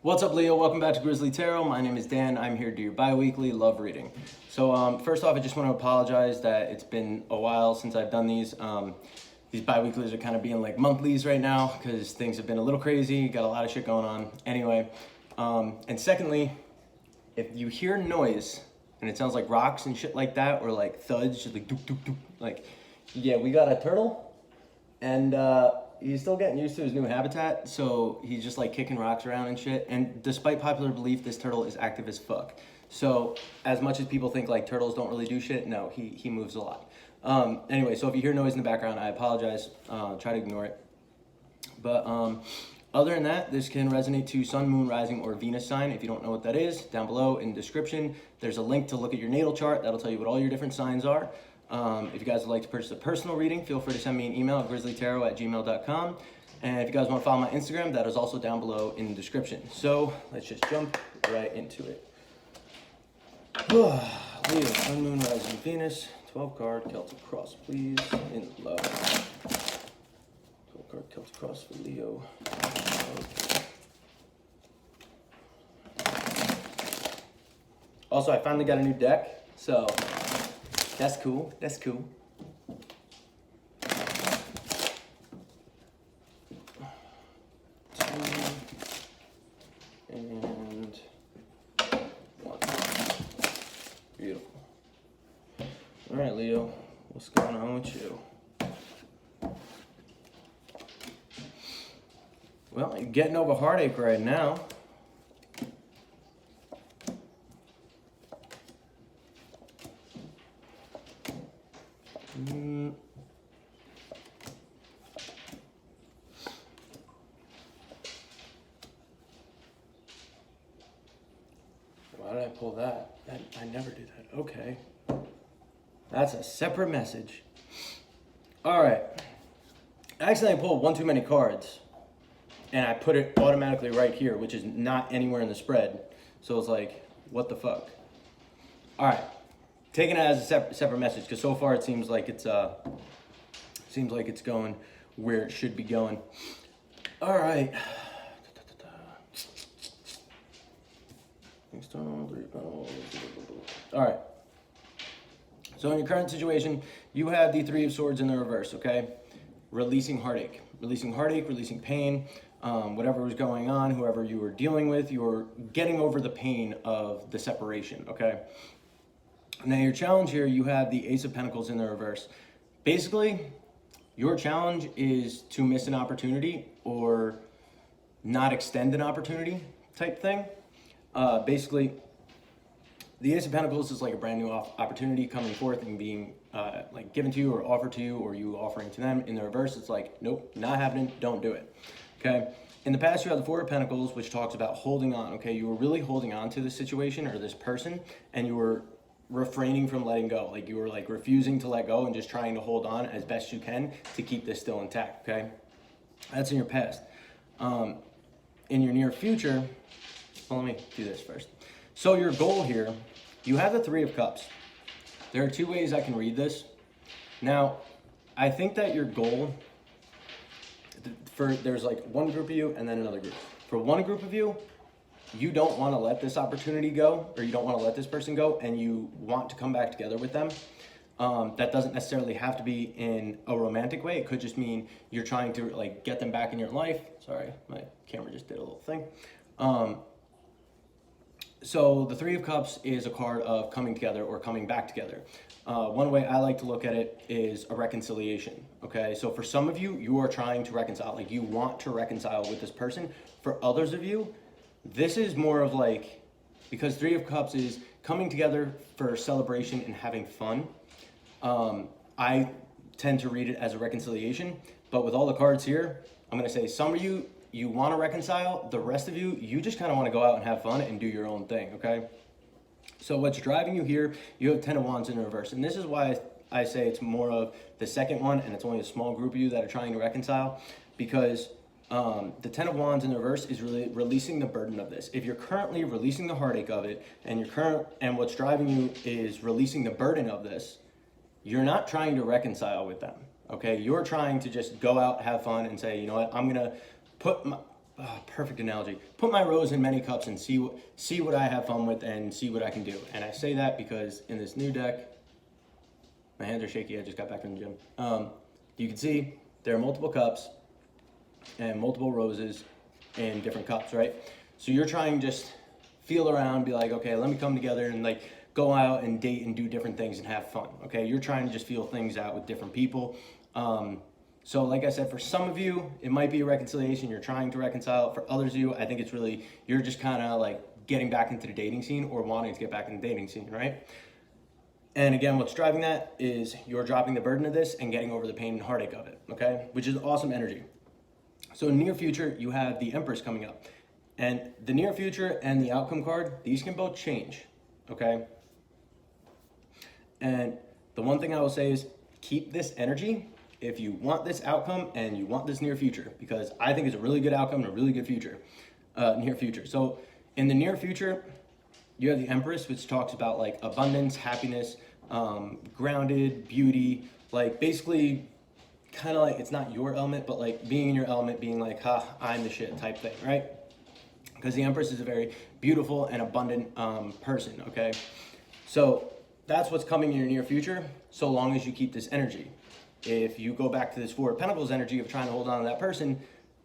What's up, Leo? Welcome back to Grizzly Tarot. My name is Dan. I'm here to do your bi-weekly love reading. So first off, I just want to apologize that it's been a while since I've done these. These bi-weeklies are kind of being like monthlies right now because things have been a little crazy. Got a lot of shit going on. Anyway, and secondly, if you hear noise and it sounds like rocks and shit like that, or like thuds, just like doop, doop, doop, like, yeah, we got a turtle and he's still getting used to his new habitat, so he's just like kicking rocks around and shit. And despite popular belief, this turtle is active as fuck. So as much as people think like turtles don't really do shit, no, he moves a lot. Anyway, so if you hear noise in the background, I apologize. Try to ignore it. But other than that, this can resonate to sun, moon, rising, or Venus sign. If you don't know what that is, down below in the description, there's a link to look at your natal chart. That'll tell you what all your different signs are. If you guys would like to purchase a personal reading, feel free to send me an email at grizzlytarot@gmail.com. And if you guys want to follow my Instagram, that is also down below in the description. So let's just jump right into it. Leo, sun, moon, rising, Venus, 12 card Celtic cross, please, in love. 12 card Celtic cross for Leo. Also, I finally got a new deck, so that's cool. That's cool. And one. Beautiful. All right, Leo, what's going on with you? Well, you're getting over heartache right now. Why did I pull that? I never do that. Okay. That's a separate message. All right. I accidentally pulled one too many cards, and I put it automatically right here, which is not anywhere in the spread. So it's like, what the fuck? All right. Taking it as a separate message, because so far it seems like it's going where it should be going. All right. All right. So in your current situation, you have the Three of Swords in the reverse, okay? Releasing heartache, releasing pain, whatever was going on, whoever you were dealing with, you're getting over the pain of the separation, okay? Now your challenge here, you have the Ace of Pentacles in the reverse. Basically, your challenge is to miss an opportunity or not extend an opportunity type thing. Basically, the Ace of Pentacles is like a brand new opportunity coming forth and being like given to you or offered to you, or you offering to them. In the reverse, it's like, nope, not happening, don't do it, okay? In the past, you have the Four of Pentacles, which talks about holding on, okay? You were really holding on to this situation or this person, and you were refraining from letting go. Like you were like refusing to let go and just trying to hold on as best you can to keep this still intact, okay? That's in your past. In your near future, well, let me do this first. So your goal here, you have the Three of Cups. There are two ways I can read this. Now, I think that your goal, there's like one group of you and then another group. For one group of you, you don't want to let this opportunity go, or you don't want to let this person go, and you want to come back together with them. That doesn't necessarily have to be in a romantic way. It could just mean you're trying to like get them back in your life. Sorry, my camera just did a little thing. So the Three of Cups is a card of coming together or coming back together. One way I like to look at it is a reconciliation, okay? So for some of you, you are trying to reconcile, like you want to reconcile with this person. For others of you, this is more of like, because Three of Cups is coming together for celebration and having fun. I tend to read it as a reconciliation, but with all the cards here, I'm gonna say some of you, you want to reconcile. The rest of you, you just kind of want to go out and have fun and do your own thing, okay? So what's driving you here, you have 10 of Wands in reverse. And this is why I say it's more of the second one, and it's only a small group of you that are trying to reconcile, because the 10 of Wands in the reverse is really releasing the burden of this. If you're currently releasing the heartache of it, and what's driving you is releasing the burden of this, you're not trying to reconcile with them, okay? You're trying to just go out, have fun, and say, you know what, I'm gonna put perfect analogy. Put my rose in many cups and see what I have fun with and see what I can do. And I say that because in this new deck, my hands are shaky. I just got back from the gym. You can see there are multiple cups and multiple roses in different cups, right? So you're trying to just feel around, be like, okay, let me come together and like go out and date and do different things and have fun. Okay, you're trying to just feel things out with different people. So like I said, for some of you, it might be a reconciliation. You're trying to reconcile. For others of you, I think it's really, you're just kind of like getting back into the dating scene or wanting to get back in the dating scene, right? And again, what's driving that is you're dropping the burden of this and getting over the pain and heartache of it, okay? Which is awesome energy. So in the near future, you have the Empress coming up. And the near future and the outcome card, these can both change, okay? And the one thing I will say is keep this energy if you want this outcome and you want this near future, because I think it's a really good outcome and a really good future, near future. So in the near future, you have the Empress, which talks about like abundance, happiness, grounded, beauty, like basically kind of like, it's not your element, but like being in your element, being like, ha, I'm the shit type thing, right? Because the Empress is a very beautiful and abundant person, okay? So that's what's coming in your near future, so long as you keep this energy. If you go back to this Four of Pentacles energy of trying to hold on to that person,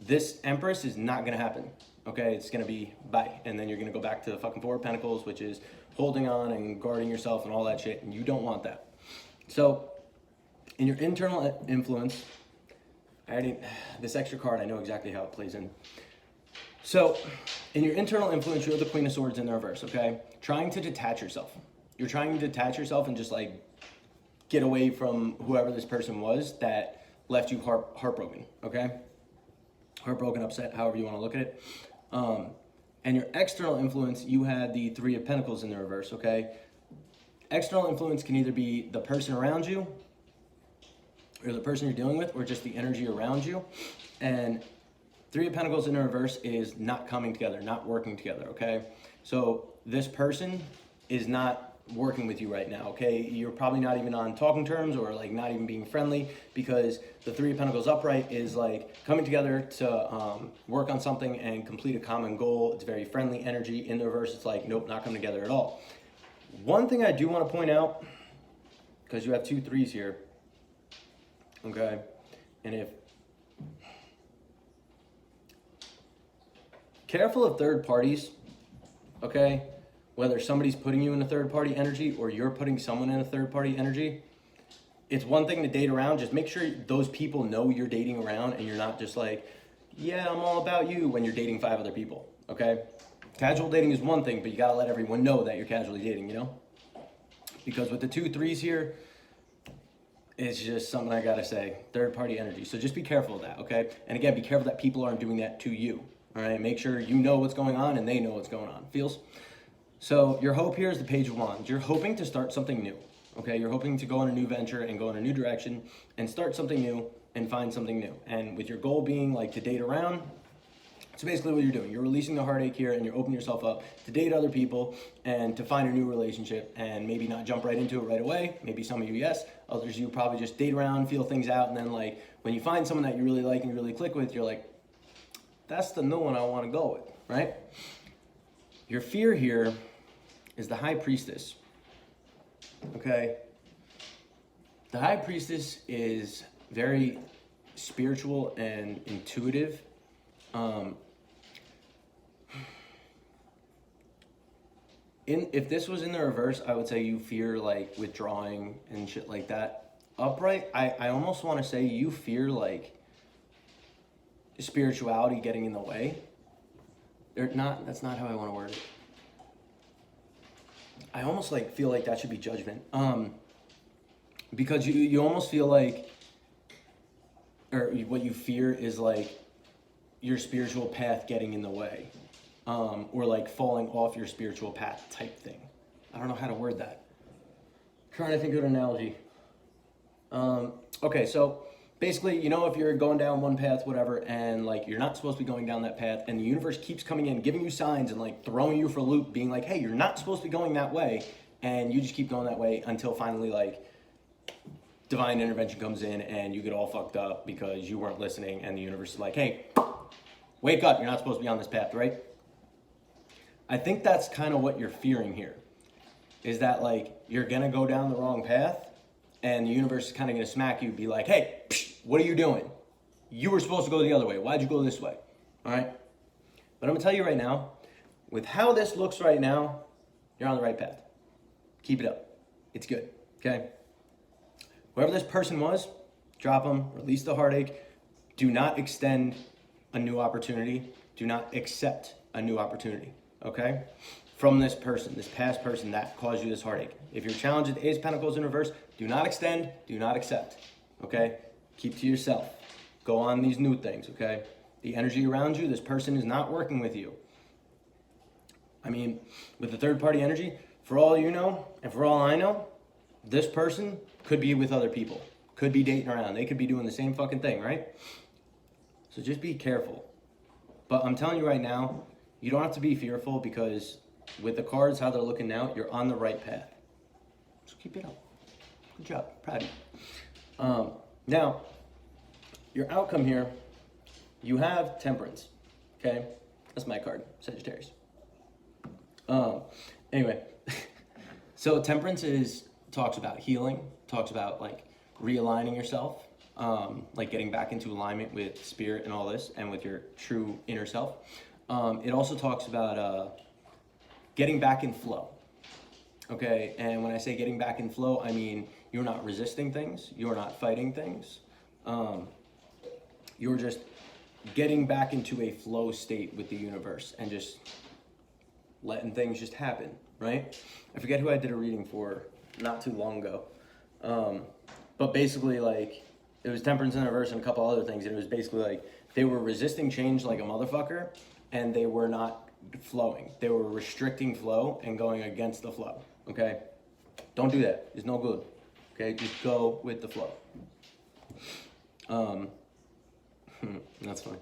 this Empress is not gonna happen, okay? It's gonna be bye. And then you're gonna go back to the fucking Four of Pentacles, which is holding on and guarding yourself and all that shit, and you don't want that. So in your internal influence, this extra card, I know exactly how it plays in. So in your internal influence, you have the Queen of Swords in the reverse, okay? Trying to detach yourself. You're trying to detach yourself and just like get away from whoever this person was that left you heartbroken, okay? Heartbroken, upset, however you want to look at it. And your external influence, you had the Three of Pentacles in the reverse, okay? External influence can either be the person around you or the person you're dealing with or just the energy around you. And Three of Pentacles in the reverse is not coming together, not working together, okay? So this person is not working with you right now, okay? You're probably not even on talking terms or like not even being friendly because the Three of Pentacles upright is like coming together to work on something and complete a common goal. It's very friendly energy. In the reverse, it's like, nope, not coming together at all. One thing I do want to point out, because you have 2 threes here, okay? And if careful of third parties, okay? Whether somebody's putting you in a third party energy or you're putting someone in a third party energy, it's one thing to date around. Just make sure those people know you're dating around and you're not just like, yeah, I'm all about you when you're dating 5 other people, okay? Casual dating is one thing, but you gotta let everyone know that you're casually dating, you know? Because with the 2 threes here, it's just something I gotta say, third party energy. So just be careful of that, okay? And again, be careful that people aren't doing that to you, all right? Make sure you know what's going on and they know what's going on. Feels? So your hope here is the Page of Wands. You're hoping to start something new, okay? You're hoping to go on a new venture and go in a new direction and start something new and find something new. And with your goal being like to date around, so basically what you're doing, you're releasing the heartache here and you're opening yourself up to date other people and to find a new relationship and maybe not jump right into it right away. Maybe some of you, yes. Others of you probably just date around, feel things out, and then like when you find someone that you really like and you really click with, you're like, that's the new one I want to go with, right? Your fear here is the High Priestess, okay? The High Priestess is very spiritual and intuitive. If this was in the reverse, I would say you fear like withdrawing and shit like that. Upright, I almost want to say you fear like spirituality getting in the way. That's not how I want to word it. I almost like feel like that should be judgment. Because you almost feel like, or what you fear is like your spiritual path getting in the way. Or like falling off your spiritual path type thing. I don't know how to word that. Trying to think of an analogy. Okay, so basically, you know, if you're going down one path, whatever, and like you're not supposed to be going down that path, and the universe keeps coming in, giving you signs and like throwing you for a loop, being like, hey, you're not supposed to be going that way, and you just keep going that way until finally like divine intervention comes in and you get all fucked up because you weren't listening, and the universe is like, hey, Wake up, you're not supposed to be on this path, right? I think that's kind of what you're fearing here, is that like you're gonna go down the wrong path and the universe is kind of gonna smack you, be like, hey, psh, what are you doing? You were supposed to go the other way. Why'd you go this way? All right? But I'm gonna tell you right now, with how this looks right now, you're on the right path. Keep it up. It's good, okay? Whoever this person was, drop them, release the heartache. Do not extend a new opportunity. Do not accept a new opportunity, okay? From this person, this past person that caused you this heartache. If you're challenged with Ace of Pentacles in reverse, do not extend, do not accept, okay? Keep to yourself. Go on these new things, okay? The energy around you, this person is not working with you. I mean, with the third party energy, for all you know, and for all I know, this person could be with other people, could be dating around. They could be doing the same fucking thing, right? So just be careful. But I'm telling you right now, you don't have to be fearful because with the cards, how they're looking now, you're on the right path. So keep it up. Good job. Proud of you. Now, your outcome here, you have Temperance. Okay? That's my card, Sagittarius. Anyway, so Temperance talks about healing, talks about like realigning yourself, like getting back into alignment with spirit and all this, and with your true inner self. It also talks about getting back in flow. Okay, and when I say getting back in flow, I mean you're not resisting things, you're not fighting things. You're just getting back into a flow state with the universe and just letting things just happen, right? I forget who I did a reading for not too long ago. But basically, like, it was Temperance in reverse and a couple other things. And it was basically like they were resisting change like a motherfucker, and they were not flowing. They were restricting flow and going against the flow, okay? Don't do that. It's no good, okay? Just go with the flow. That's fine.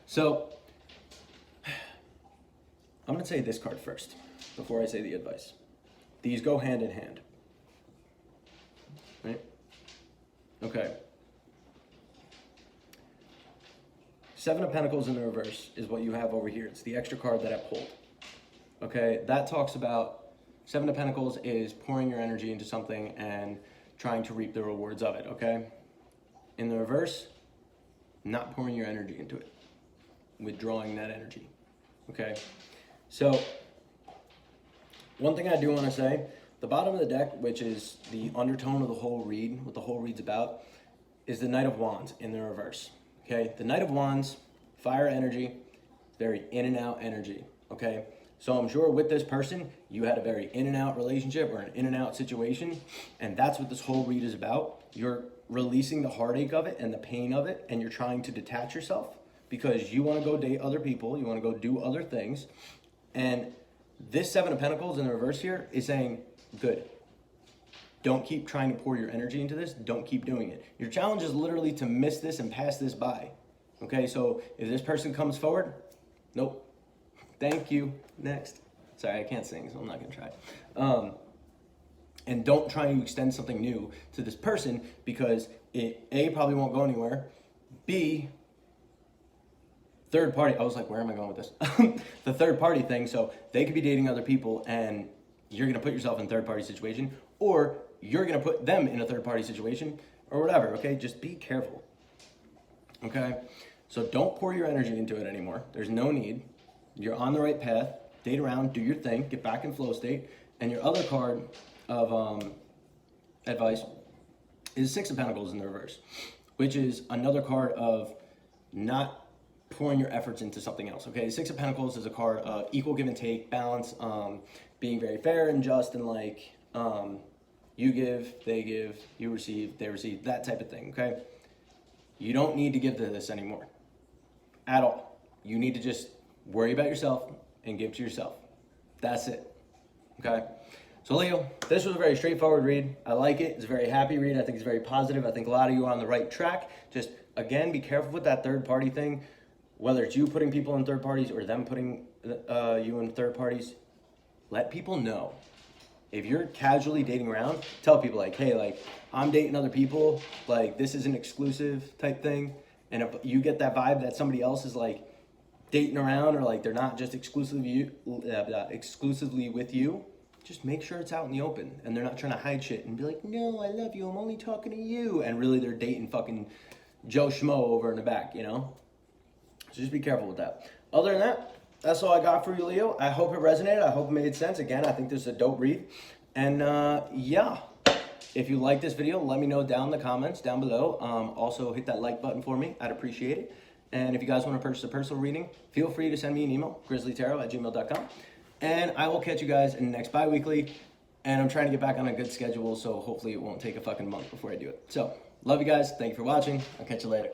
So, I'm going to say this card first before I say the advice. These go hand in hand. Right? Okay. Seven of Pentacles in the reverse is what you have over here. It's the extra card that I pulled. Okay? That talks about Seven of Pentacles is pouring your energy into something and trying to reap the rewards of it. Okay? In the reverse, not pouring your energy into it. Withdrawing that energy. Okay? So, one thing I do want to say, the bottom of the deck, which is the undertone of the whole read, what the whole read's about, is the Knight of Wands in the reverse. Okay? The Knight of Wands, fire energy, very in and out energy. Okay? So I'm sure with this person, you had a very in and out relationship or an in and out situation, and that's what this whole read is about. You're releasing the heartache of it and the pain of it, and you're trying to detach yourself because you want to go date other people, you want to go do other things. And this Seven of Pentacles in the reverse here is saying, good. Don't keep trying to pour your energy into this. Don't keep doing it. Your challenge is literally to miss this and pass this by. Okay, so if this person comes forward, nope. Thank you. Next. Sorry, I can't sing, so I'm not going to try. And don't try to extend something new to this person because it, A, probably won't go anywhere. B, third party, I was like, where am I going with this? The third party thing, so they could be dating other people and you're gonna put yourself in a third party situation, or you're gonna put them in a third party situation, or whatever, okay? Just be careful, okay? So don't pour your energy into it anymore. There's no need. You're on the right path. Date around, do your thing, get back in flow state. And your other card of advice is Six of Pentacles in the reverse, which is another card of not pouring your efforts into something else, okay? Six of Pentacles is a card of equal give and take, balance, being very fair and just, and like, you give, you receive, they receive, that type of thing, okay? You don't need to give to this anymore, at all. You need to just worry about yourself and give to yourself. That's it, okay? So Leo, this was a very straightforward read. I like it. It's a very happy read. I think it's very positive. I think a lot of you are on the right track. Just, again, be careful with that third party thing. Whether it's you putting people in third parties or them putting you in third parties, let people know. If you're casually dating around, tell people like, hey, like, I'm dating other people. Like, this is an exclusive type thing. And if you get that vibe that somebody else is like dating around, or like they're not just exclusively with you, just make sure it's out in the open and they're not trying to hide shit and be like, no, I love you, I'm only talking to you. And really they're dating fucking Joe Schmo over in the back, you know? So just be careful with that. Other than that, that's all I got for you, Leo. I hope it resonated. I hope it made sense. Again, I think this is a dope read. And yeah, if you like this video, let me know down in the comments down below. Also, hit that like button for me. I'd appreciate it. And if you guys want to purchase a personal reading, feel free to send me an email, grizzlytarot@gmail.com. And I will catch you guys in the next bi-weekly. And I'm trying to get back on a good schedule, so hopefully it won't take a fucking month before I do it. So, love you guys. Thank you for watching. I'll catch you later.